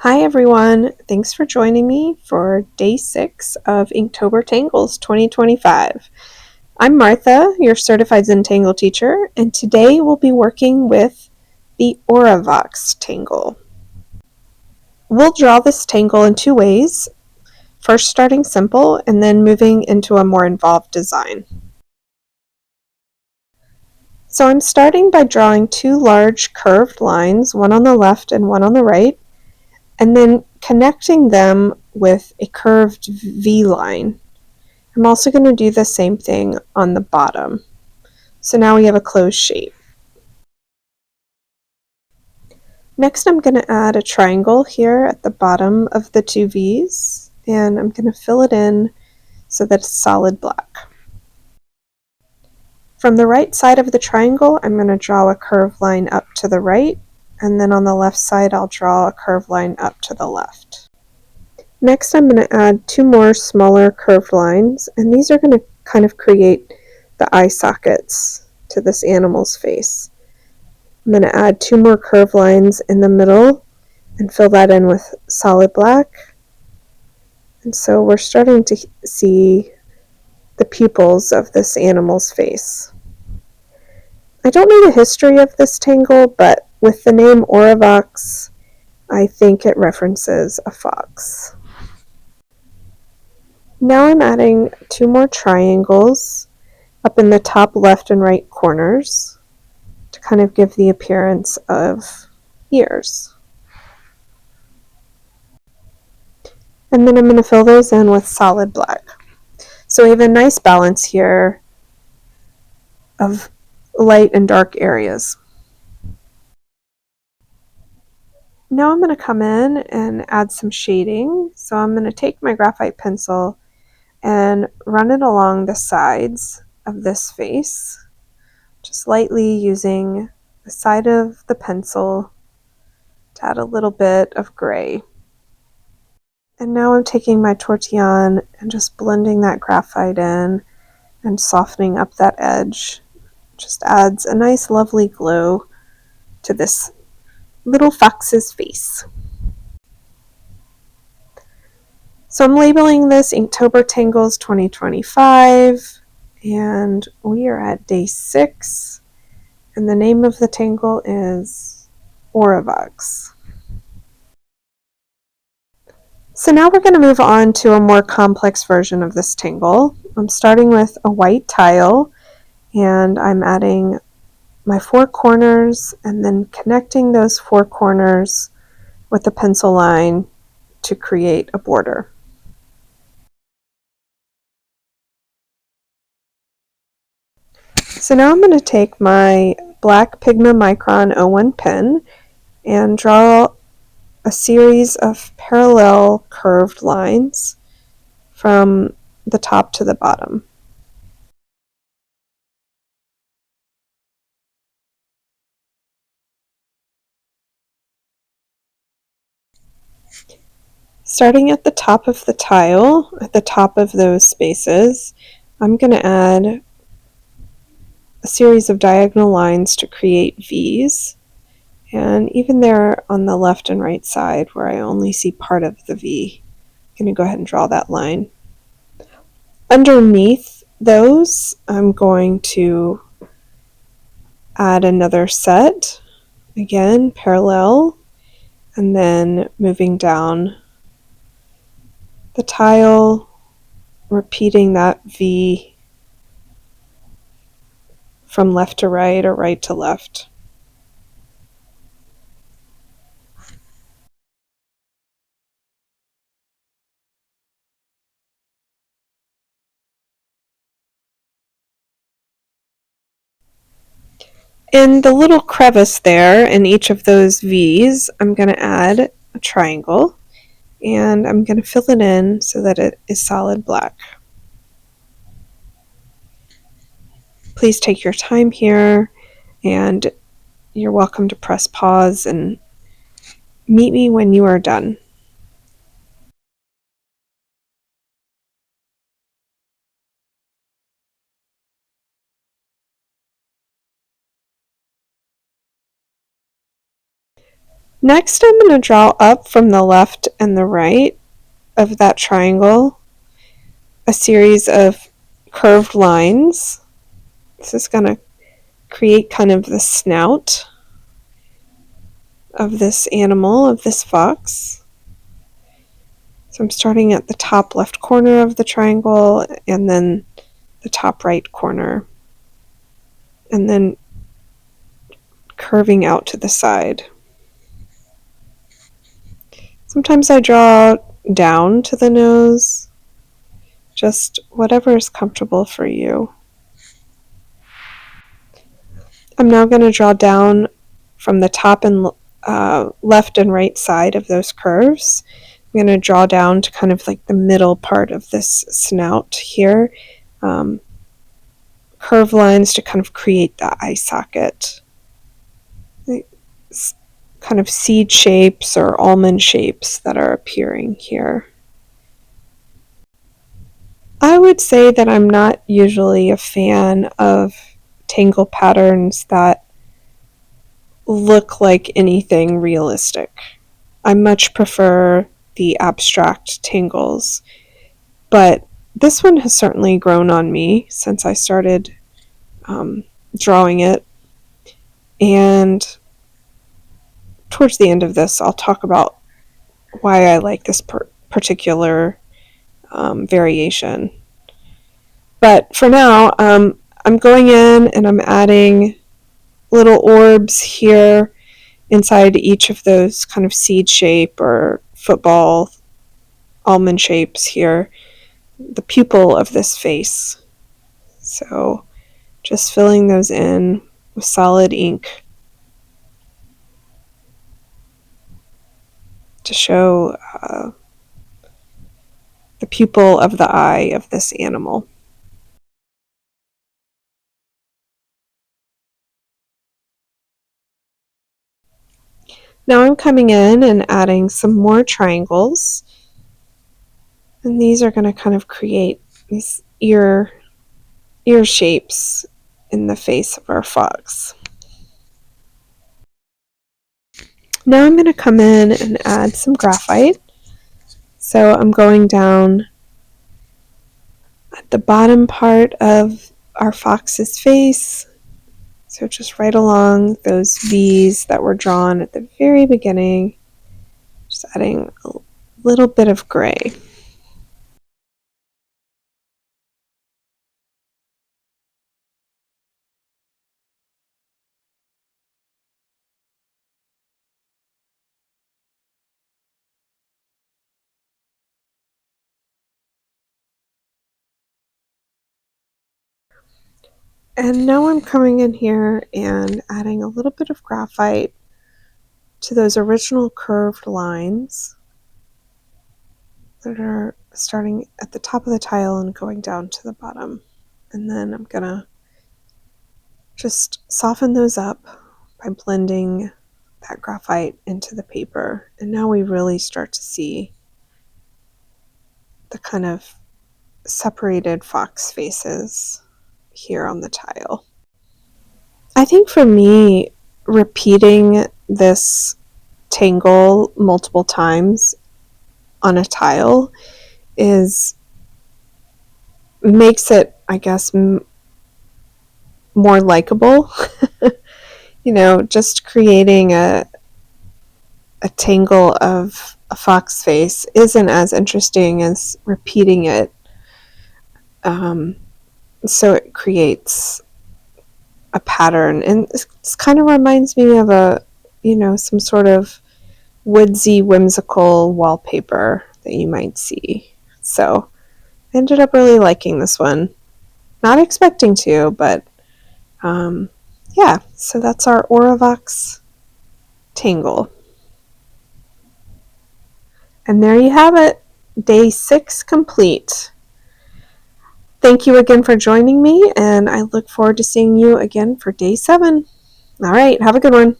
Hi everyone, thanks for joining me for day 6 of Inktober Tangles 2025. I'm Martha, your certified Zentangle teacher, and today we'll be working with the Orox tangle. We'll draw this tangle in two ways, first starting simple and then moving into a more involved design. So I'm starting by drawing two large curved lines, one on the left and one on the right, and then connecting them with a curved V line. I'm also going to do the same thing on the bottom. So now we have a closed shape. Next I'm going to add a triangle here at the bottom of the two V's, and I'm going to fill it in so that it's solid black. From the right side of the triangle, I'm going to draw a curved line up to the right, and then on the left side I'll draw a curved line up to the left. Next I'm going to add two more smaller curved lines, and these are going to kind of create the eye sockets to this animal's face. I'm going to add two more curved lines in the middle and fill that in with solid black. And so we're starting to see the pupils of this animal's face. I don't know the history of this tangle, but with the name Aurivox, I think it references a fox. Now I'm adding two more triangles up in the top left and right corners to kind of give the appearance of ears. And then I'm going to fill those in with solid black. So we have a nice balance here of light and dark areas. Now I'm going to come in and add some shading. So I'm going to take my graphite pencil and run it along the sides of this face, just lightly using the side of the pencil to add a little bit of gray. And now I'm taking my tortillon and just blending that graphite in and softening up that edge. Just adds a nice lovely glow to this little fox's face. So I'm labeling this Inktober Tangles 2025, and we are at day 6, and the name of the tangle is Orox. So now we're going to move on to a more complex version of this tangle. I'm starting with a white tile, and I'm adding my 4 corners and then connecting those 4 corners with a pencil line to create a border. So now I'm going to take my black Pigma Micron 01 pen and draw a series of parallel curved lines from the top to the bottom. Starting at the top of the tile, at the top of those spaces, I'm going to add a series of diagonal lines to create V's. And even there on the left and right side where I only see part of the V, I'm going to go ahead and draw that line. Underneath those, I'm going to add another set, again parallel, and then moving down the tile, repeating that V from left to right or right to left. In the little crevice there in each of those V's, I'm going to add a triangle, and I'm going to fill it in so that it is solid black. Please take your time here, and you're welcome to press pause and meet me when you are done. Next, I'm going to draw up from the left and the right of that triangle a series of curved lines. This is going to create kind of the snout of this animal, of this fox. So I'm starting at the top left corner of the triangle and then the top right corner, and then curving out to the side. Sometimes I draw down to the nose, just whatever is comfortable for you. I'm now going to draw down from the top and left and right side of those curves. I'm going to draw down to kind of like the middle part of this snout here. Curve lines to kind of create the eye socket. Kind of seed shapes or almond shapes that are appearing here. I would say that I'm not usually a fan of tangle patterns that look like anything realistic. I much prefer the abstract tangles, but this one has certainly grown on me since I started drawing it, and towards the end of this I'll talk about why I like this particular variation. But for now, I'm going in and I'm adding little orbs here inside each of those kind of seed shape or football almond shapes here, the pupil of this face. So just filling those in with solid ink to show the pupil of the eye of this animal. Now I'm coming in and adding some more triangles, and these are going to kind of create these ear shapes in the face of our fox. Now I'm going to come in and add some graphite. So I'm going down at the bottom part of our fox's face, so just right along those V's that were drawn at the very beginning, just adding a little bit of gray. And now I'm coming in here and adding a little bit of graphite to those original curved lines that are starting at the top of the tile and going down to the bottom. And then I'm gonna just soften those up by blending that graphite into the paper. And now we really start to see the kind of separated fox faces here on the tile. I think for me, repeating this tangle multiple times on a tile makes it, I guess, more likable. You know, just creating a tangle of a fox face isn't as interesting as repeating it. So it creates a pattern, and this kind of reminds me of some sort of woodsy, whimsical wallpaper that you might see. So I ended up really liking this one. Not expecting to, but yeah, so that's our Orovox Tangle. And there you have it, day 6 complete. Thank you again for joining me, and I look forward to seeing you again for day 7. All right, have a good one.